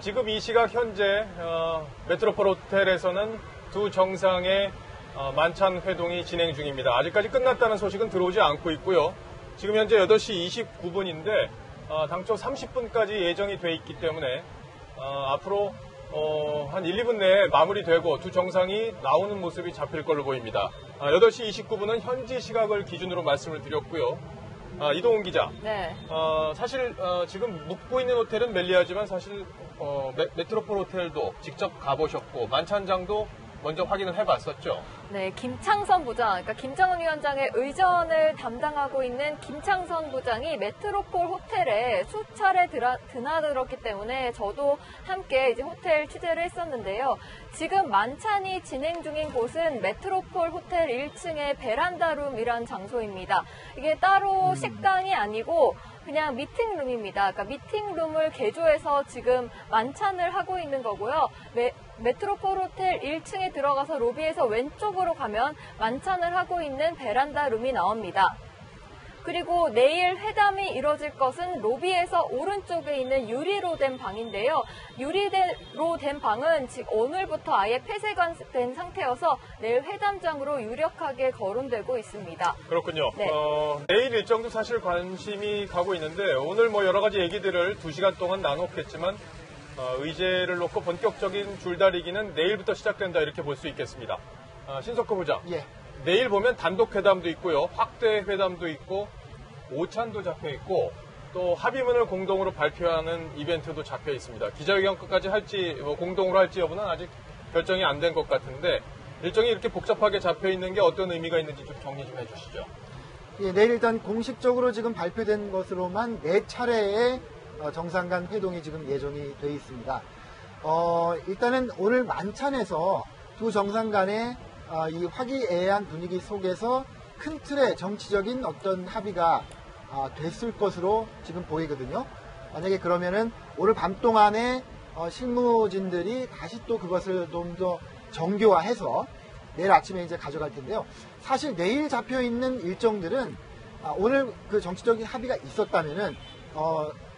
지금 이 시각 현재 메트로폴 호텔에서는 두 정상의 만찬 회동이 진행 중입니다. 아직까지 끝났다는 소식은 들어오지 않고 있고요. 지금 현재 8시 29분인데 당초 30분까지 예정이 돼 있기 때문에 앞으로 한 1, 2분 내에 마무리되고 두 정상이 나오는 모습이 잡힐 걸로 보입니다. 8시 29분은 현지 시각을 기준으로 말씀을 드렸고요. 이동훈 기자. 네. 사실 지금 묵고 있는 호텔은 멜리아지만 사실 메트로폴 호텔도 직접 가보셨고 만찬장도 먼저 확인을 해봤었죠. 네, 김창선 부장, 그러니까 김정은 위원장의 의전을 담당하고 있는 김창선 부장이 메트로폴 호텔에 수차례 드나들었기 때문에 저도 함께 이제 호텔 취재를 했었는데요. 지금 만찬이 진행 중인 곳은 메트로폴 호텔 1층의 베란다룸이라는 장소입니다. 이게 따로 식당이 아니고 그냥 미팅룸입니다. 그러니까 미팅룸을 개조해서 지금 만찬을 하고 있는 거고요. 메트로폴 호텔 1층에 들어가서 로비에서 왼쪽으로 가면 만찬을 하고 있는 베란다 룸이 나옵니다. 그리고 내일 회담이 이뤄질 것은 로비에서 오른쪽에 있는 유리로 된 방인데요. 유리로 된 방은 지금 오늘부터 아예 폐쇄가 된 상태여서 내일 회담장으로 유력하게 거론되고 있습니다. 그렇군요. 네. 내일 일정도 사실 관심이 가고 있는데 오늘 여러 가지 얘기들을 2시간 동안 나눴겠지만 의제를 놓고 본격적인 줄다리기는 내일부터 시작된다 이렇게 볼 수 있겠습니다. 신석호 부장. 예. 내일 보면 단독 회담도 있고요. 확대 회담도 있고 오찬도 잡혀 있고 또 합의문을 공동으로 발표하는 이벤트도 잡혀 있습니다. 기자회견 끝까지 할지 공동으로 할지 여부는 아직 결정이 안 된 것 같은데 일정이 이렇게 복잡하게 잡혀 있는 게 어떤 의미가 있는지 좀 정리 좀 해주시죠. 예, 내일 일단 공식적으로 지금 발표된 것으로만 4차례의 정상 간 회동이 지금 예정이 돼 있습니다. 일단은 오늘 만찬에서 두 정상 간의 이 화기애애한 분위기 속에서 큰 틀의 정치적인 어떤 합의가 됐을 것으로 지금 보이거든요. 만약에 그러면은 오늘 밤 동안에 실무진들이 다시 또 그것을 좀 더 정교화해서 내일 아침에 이제 가져갈 텐데요. 사실 내일 잡혀 있는 일정들은 오늘 그 정치적인 합의가 있었다면은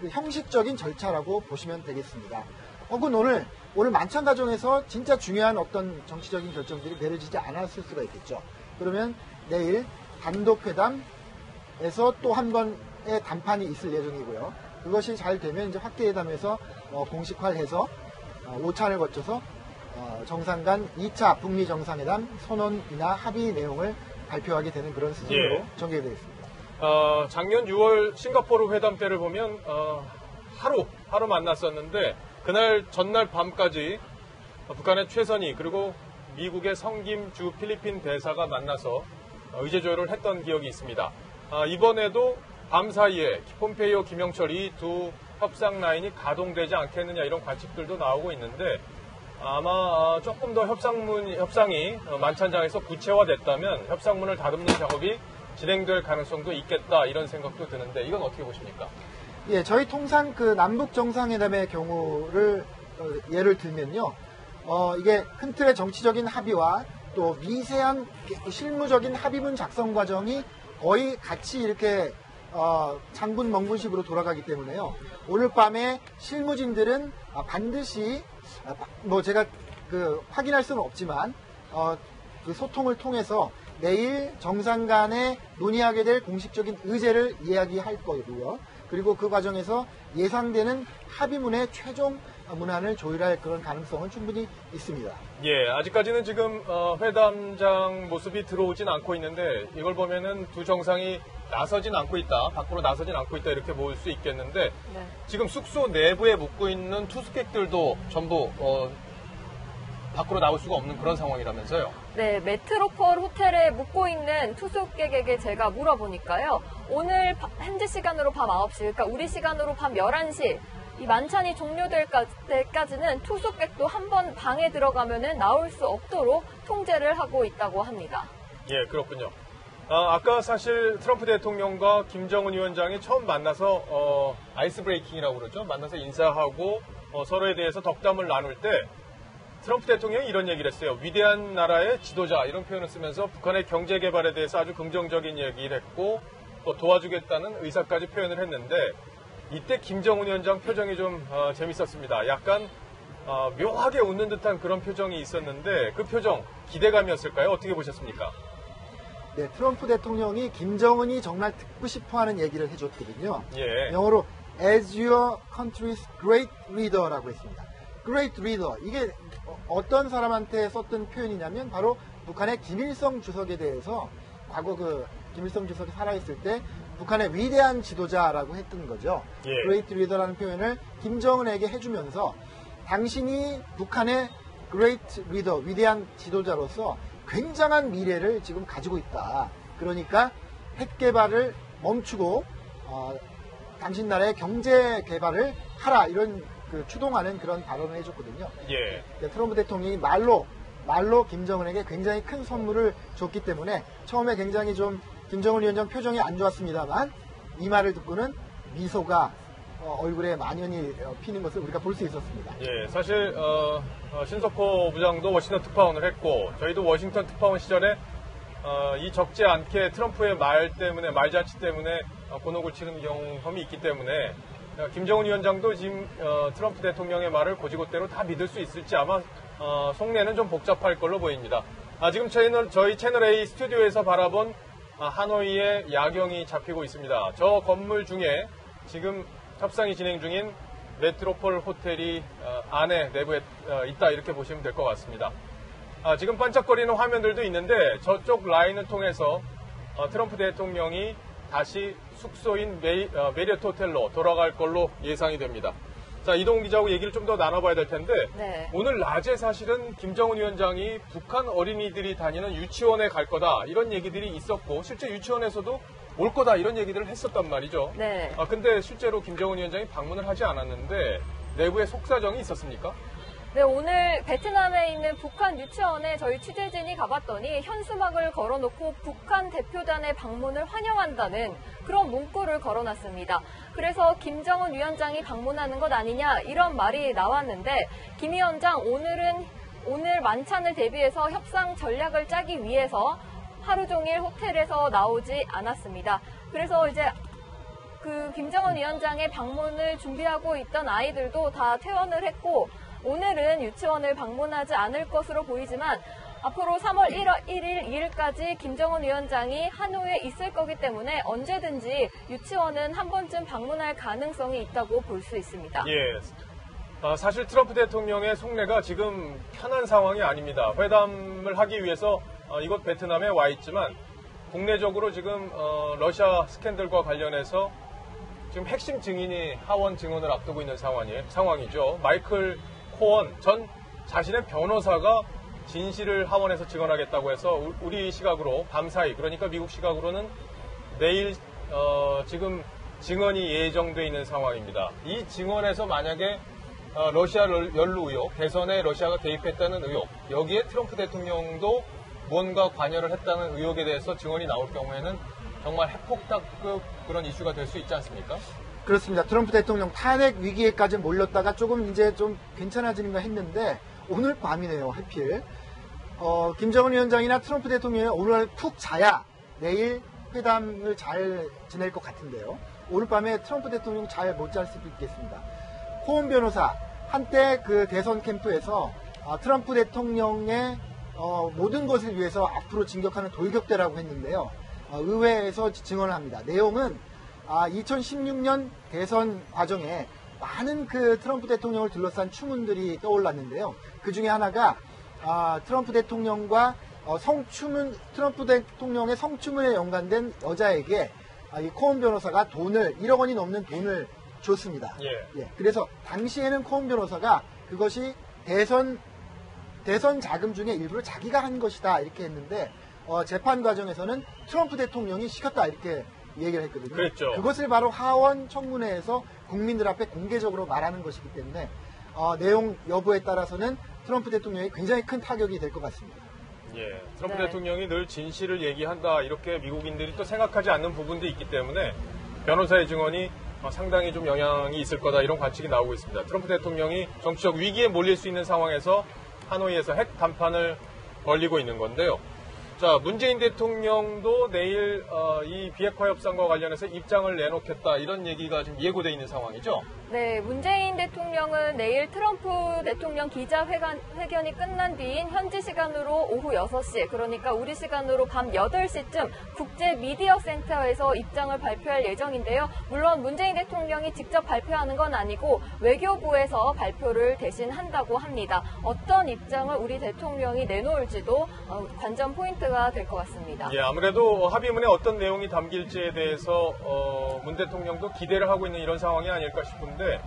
그 형식적인 절차라고 보시면 되겠습니다. 혹은 오늘 만찬 과정에서 진짜 중요한 어떤 정치적인 결정들이 내려지지 않았을 수가 있겠죠. 그러면 내일 단독 회담에서 또 한 번의 담판이 있을 예정이고요. 그것이 잘 되면 이제 확대 회담에서 공식화해서 5차를 거쳐서 정상 간 2차 북미 정상회담 선언이나 합의 내용을 발표하게 되는 그런 수준으로 예. 전개되겠습니다. 작년 6월 싱가포르 회담 때를 보면 하루 만났었는데 그날 전날 밤까지 북한의 최선희 그리고 미국의 성김 주 필리핀 대사가 만나서 의제 조율을 했던 기억이 있습니다. 이번에도 밤 사이에 폼페이오, 김영철 이 두 협상 라인이 가동되지 않겠느냐 이런 관측들도 나오고 있는데 아마 조금 더 협상이 만찬장에서 구체화됐다면 협상문을 다듬는 작업이 진행될 가능성도 있겠다 이런 생각도 드는데 이건 어떻게 보십니까? 예, 저희 통상 그 남북 정상회담의 경우를 예를 들면요, 이게 큰 틀의 정치적인 합의와 또 미세한 실무적인 합의문 작성 과정이 거의 같이 이렇게 장군 멍군식으로 돌아가기 때문에요. 오늘 밤에 실무진들은 반드시 제가 확인할 수는 없지만 그 소통을 통해서 내일 정상 간에 논의하게 될 공식적인 의제를 이야기할 거고요. 그리고 그 과정에서 예상되는 합의문의 최종 문안을 조율할 그런 가능성은 충분히 있습니다. 예, 아직까지는 지금 회담장 모습이 들어오진 않고 있는데 이걸 보면은 두 정상이 나서진 않고 있다, 밖으로 나서진 않고 있다 이렇게 볼 수 있겠는데 네. 지금 숙소 내부에 묵고 있는 투숙객들도 전부 밖으로 나올 수가 없는 그런 상황이라면서요? 네, 메트로폴 호텔에 묵고 있는 투숙객에게 제가 물어보니까요. 오늘 현지 시간으로 밤 9시, 그러니까 우리 시간으로 밤 11시 이 만찬이 종료될 때까지는 투숙객도 한 번 방에 들어가면은 나올 수 없도록 통제를 하고 있다고 합니다. 예, 그렇군요. 아까 사실 트럼프 대통령과 김정은 위원장이 처음 만나서 아이스 브레이킹이라고 그러죠. 만나서 인사하고 서로에 대해서 덕담을 나눌 때 트럼프 대통령이 이런 얘기를 했어요. 위대한 나라의 지도자 이런 표현을 쓰면서 북한의 경제 개발에 대해서 아주 긍정적인 얘기를 했고 또 도와주겠다는 의사까지 표현을 했는데 이때 김정은 위원장 표정이 좀 재밌었습니다. 약간 묘하게 웃는 듯한 그런 표정이 있었는데 그 표정 기대감이었을까요? 어떻게 보셨습니까? 네, 트럼프 대통령이 김정은이 정말 듣고 싶어하는 얘기를 해줬거든요. 예. 영어로 as your country's great leader라고 했습니다. great leader 이게 어떤 사람한테 썼던 표현이냐면 바로 북한의 김일성 주석에 대해서 과거 그 김일성 주석이 살아있을 때 북한의 위대한 지도자라고 했던 거죠. 예. great leader라는 표현을 김정은에게 해주면서 당신이 북한의 great leader, 위대한 지도자로서 굉장한 미래를 지금 가지고 있다. 그러니까 핵 개발을 멈추고 당신 나라의 경제 개발을 하라 이런 그 추동하는 그런 발언을 해줬거든요. 예. 트럼프 대통령이 말로 김정은에게 굉장히 큰 선물을 줬기 때문에 처음에 굉장히 좀 김정은 위원장 표정이 안 좋았습니다만 이 말을 듣고는 미소가 얼굴에 만연히 피는 것을 우리가 볼 수 있었습니다. 예, 사실 신석호 부장도 워싱턴 특파원을 했고 저희도 워싱턴 특파원 시절에 이 적지 않게 트럼프의 말잔치 때문에 곤혹을 치른 경험이 있기 때문에 김정은 위원장도 지금 트럼프 대통령의 말을 고지고대로 다 믿을 수 있을지 아마 속내는 좀 복잡할 걸로 보입니다. 지금 저희 채널A 스튜디오에서 바라본 하노이의 야경이 잡히고 있습니다. 저 건물 중에 지금 협상이 진행 중인 메트로폴 호텔이 안에 내부에 있다 이렇게 보시면 될 것 같습니다. 지금 반짝거리는 화면들도 있는데 저쪽 라인을 통해서 트럼프 대통령이 다시 숙소인 메리어트 호텔로 돌아갈 걸로 예상이 됩니다. 자, 이동훈 기자하고 얘기를 좀 더 나눠봐야 될 텐데 네. 오늘 낮에 사실은 김정은 위원장이 북한 어린이들이 다니는 유치원에 갈 거다 이런 얘기들이 있었고 실제 유치원에서도 올 거다 이런 얘기들을 했었단 말이죠. 네. 근데 실제로 김정은 위원장이 방문을 하지 않았는데 내부에 속사정이 있었습니까? 네, 오늘 베트남에 있는 북한 유치원에 저희 취재진이 가봤더니 현수막을 걸어놓고 북한 대표단의 방문을 환영한다는 그런 문구를 걸어놨습니다. 그래서 김정은 위원장이 방문하는 것 아니냐 이런 말이 나왔는데 김 위원장 오늘 만찬을 대비해서 협상 전략을 짜기 위해서 하루 종일 호텔에서 나오지 않았습니다. 그래서 이제 그 김정은 위원장의 방문을 준비하고 있던 아이들도 다 퇴원을 했고 오늘은 유치원을 방문하지 않을 것으로 보이지만 앞으로 3월 1일, 2일까지 김정은 위원장이 하노이에 있을 거기 때문에 언제든지 유치원은 한 번쯤 방문할 가능성이 있다고 볼 수 있습니다. 예. 사실 트럼프 대통령의 속내가 지금 편한 상황이 아닙니다. 회담을 하기 위해서 이곳 베트남에 와 있지만 국내적으로 지금 러시아 스캔들과 관련해서 지금 핵심 증인이 하원 증언을 앞두고 있는 상황이죠. 마이클 코언 전 자신의 변호사가 진실을 하원에서 증언하겠다고 해서 우리 시각으로 밤사이 그러니까 미국 시각으로는 내일 지금 증언이 예정돼 있는 상황입니다. 이 증언에서 만약에 러시아 연루 의혹, 대선에 러시아가 개입했다는 의혹, 여기에 트럼프 대통령도 무언가 관여를 했다는 의혹에 대해서 증언이 나올 경우에는 정말 핵폭탄급 그런 이슈가 될 수 있지 않습니까? 그렇습니다. 트럼프 대통령 탄핵 위기에까지 몰렸다가 조금 이제 좀 괜찮아지는가 했는데 오늘 밤이네요, 하필. 김정은 위원장이나 트럼프 대통령이 오늘 푹 자야 내일 회담을 잘 지낼 것 같은데요. 오늘 밤에 트럼프 대통령 잘 못 잘 수도 있겠습니다. 코언 변호사, 한때 그 대선 캠프에서 트럼프 대통령의 모든 것을 위해서 앞으로 진격하는 돌격대라고 했는데요. 의회에서 증언을 합니다. 내용은 2016년 대선 과정에 많은 그 트럼프 대통령을 둘러싼 추문들이 떠올랐는데요. 그 중에 하나가 트럼프 대통령과 트럼프 대통령의 성추문에 연관된 여자에게 이 코언 변호사가 1억 원이 넘는 돈을 줬습니다. 예. 그래서 당시에는 코언 변호사가 그것이 대선 자금 중에 일부를 자기가 한 것이다 이렇게 했는데 재판 과정에서는 트럼프 대통령이 시켰다 이렇게 얘기를 했거든요. 그랬죠. 그것을 바로 하원 청문회에서 국민들 앞에 공개적으로 말하는 것이기 때문에 내용 여부에 따라서는 트럼프 대통령이 굉장히 큰 타격이 될 것 같습니다. 예, 트럼프 네. 대통령이 늘 진실을 얘기한다 이렇게 미국인들이 또 생각하지 않는 부분도 있기 때문에 변호사의 증언이 상당히 좀 영향이 있을 거다 이런 관측이 나오고 있습니다. 트럼프 대통령이 정치적 위기에 몰릴 수 있는 상황에서 하노이에서 핵 담판을 벌리고 있는 건데요. 자, 문재인 대통령도 내일 이 비핵화 협상과 관련해서 입장을 내놓겠다 이런 얘기가 지금 예고돼 있는 상황이죠. 네, 문재인 대통령은 내일 트럼프 대통령 기자회견이 끝난 뒤인 현지 시간으로 오후 6시, 그러니까 우리 시간으로 밤 8시쯤 국제미디어센터에서 입장을 발표할 예정인데요. 물론 문재인 대통령이 직접 발표하는 건 아니고 외교부에서 발표를 대신 한다고 합니다. 어떤 입장을 우리 대통령이 내놓을지도 관전 포인트가 될 것 같습니다. 예, 아무래도 합의문에 어떤 내용이 담길지에 대해서 문 대통령도 기대를 하고 있는 이런 상황이 아닐까 싶은데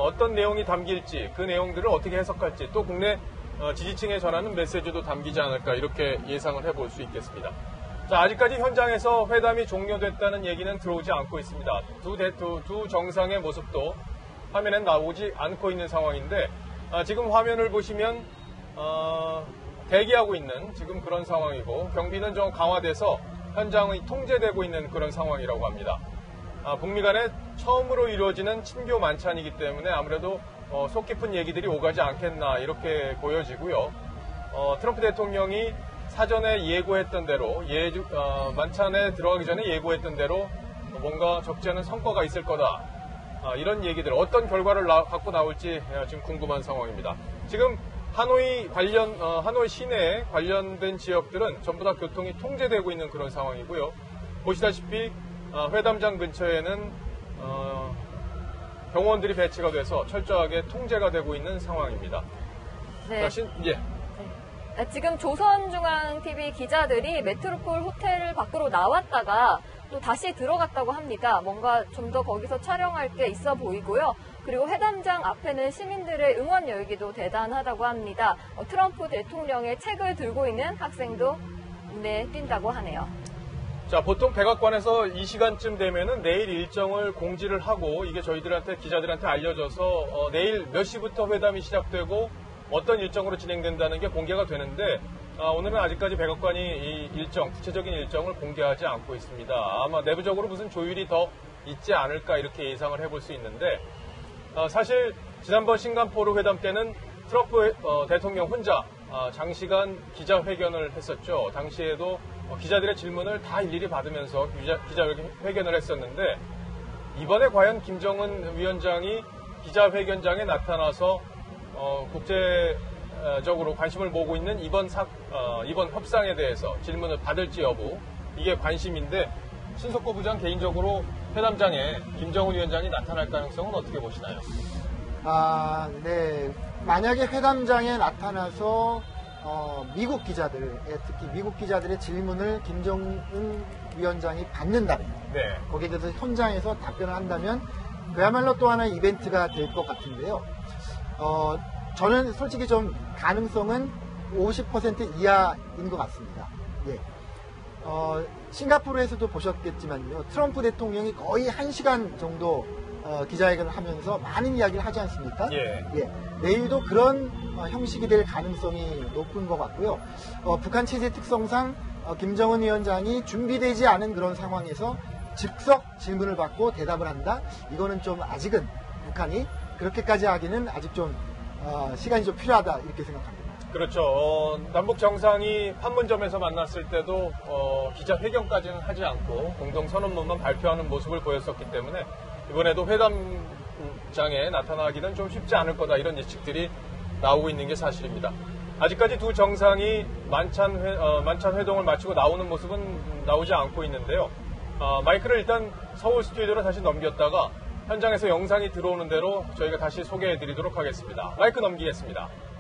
어떤 내용이 담길지 그 내용들을 어떻게 해석할지 또 국내 지지층에 전하는 메시지도 담기지 않을까 이렇게 예상을 해볼 수 있겠습니다. 자, 아직까지 현장에서 회담이 종료됐다는 얘기는 들어오지 않고 있습니다. 두 정상의 모습도 화면에 나오지 않고 있는 상황인데 지금 화면을 보시면 대기하고 있는 지금 그런 상황이고 경비는 좀 강화돼서 현장이 통제되고 있는 그런 상황이라고 합니다. 북미 간에 처음으로 이루어지는 친교 만찬이기 때문에 아무래도 속 깊은 얘기들이 오가지 않겠나 이렇게 보여지고요. 트럼프 대통령이 사전에 예고했던 대로 만찬에 들어가기 전에 예고했던 대로 뭔가 적지 않은 성과가 있을 거다. 이런 얘기들 어떤 결과를 갖고 나올지 지금 궁금한 상황입니다. 지금 하노이 시내에 관련된 지역들은 전부 다 교통이 통제되고 있는 그런 상황이고요. 보시다시피 회담장 근처에는 경호원들이 배치가 돼서 철저하게 통제가 되고 있는 상황입니다. 네. 지금 조선중앙TV 기자들이 메트로폴 호텔 밖으로 나왔다가 또 다시 들어갔다고 합니다. 뭔가 좀 더 거기서 촬영할 게 있어 보이고요. 그리고 회담장 앞에는 시민들의 응원 열기도 대단하다고 합니다. 트럼프 대통령의 책을 들고 있는 학생도 눈에 띈다고 하네요. 자, 보통 백악관에서 이 시간쯤 되면은 내일 일정을 공지를 하고 이게 저희들한테 기자들한테 알려져서 내일 몇 시부터 회담이 시작되고 어떤 일정으로 진행된다는 게 공개가 되는데 오늘은 아직까지 백악관이 이 구체적인 일정을 공개하지 않고 있습니다. 아마 내부적으로 무슨 조율이 더 있지 않을까 이렇게 예상을 해볼 수 있는데 사실 지난번 싱가포르 회담 때는 트럼프 대통령 혼자 장시간 기자회견을 했었죠. 당시에도 기자들의 질문을 다 일일이 받으면서 기자회견을 했었는데 이번에 과연 김정은 위원장이 기자회견장에 나타나서 국제적으로 관심을 모으고 있는 이번 협상에 대해서 질문을 받을지 여부 이게 관심인데 신석호 부장 개인적으로 회담장에 김정은 위원장이 나타날 가능성은 어떻게 보시나요? 네. 만약에 회담장에 나타나서 미국 기자들, 특히 미국 기자들의 질문을 김정은 위원장이 받는다면, 네. 거기에 대해서 현장에서 답변을 한다면 그야말로 또 하나의 이벤트가 될 것 같은데요. 저는 솔직히 좀 가능성은 50% 이하인 것 같습니다. 예. 싱가포르에서도 보셨겠지만요. 트럼프 대통령이 거의 1시간 정도 기자회견을 하면서 많은 이야기를 하지 않습니까? 예. 예. 내일도 그런 형식이 될 가능성이 높은 것 같고요. 북한 체제 특성상 김정은 위원장이 준비되지 않은 그런 상황에서 즉석 질문을 받고 대답을 한다? 이거는 좀 아직은 북한이 그렇게까지 하기는 아직 좀 시간이 좀 필요하다 이렇게 생각합니다. 그렇죠. 남북 정상이 판문점에서 만났을 때도 기자회견까지는 하지 않고 공동선언문만 발표하는 모습을 보였었기 때문에 이번에도 회담장에 나타나기는 좀 쉽지 않을 거다 이런 예측들이 나오고 있는 게 사실입니다. 아직까지 두 정상이 만찬 회동을 마치고 나오는 모습은 나오지 않고 있는데요. 마이크를 일단 서울 스튜디오로 다시 넘겼다가 현장에서 영상이 들어오는 대로 저희가 다시 소개해드리도록 하겠습니다. 마이크 넘기겠습니다.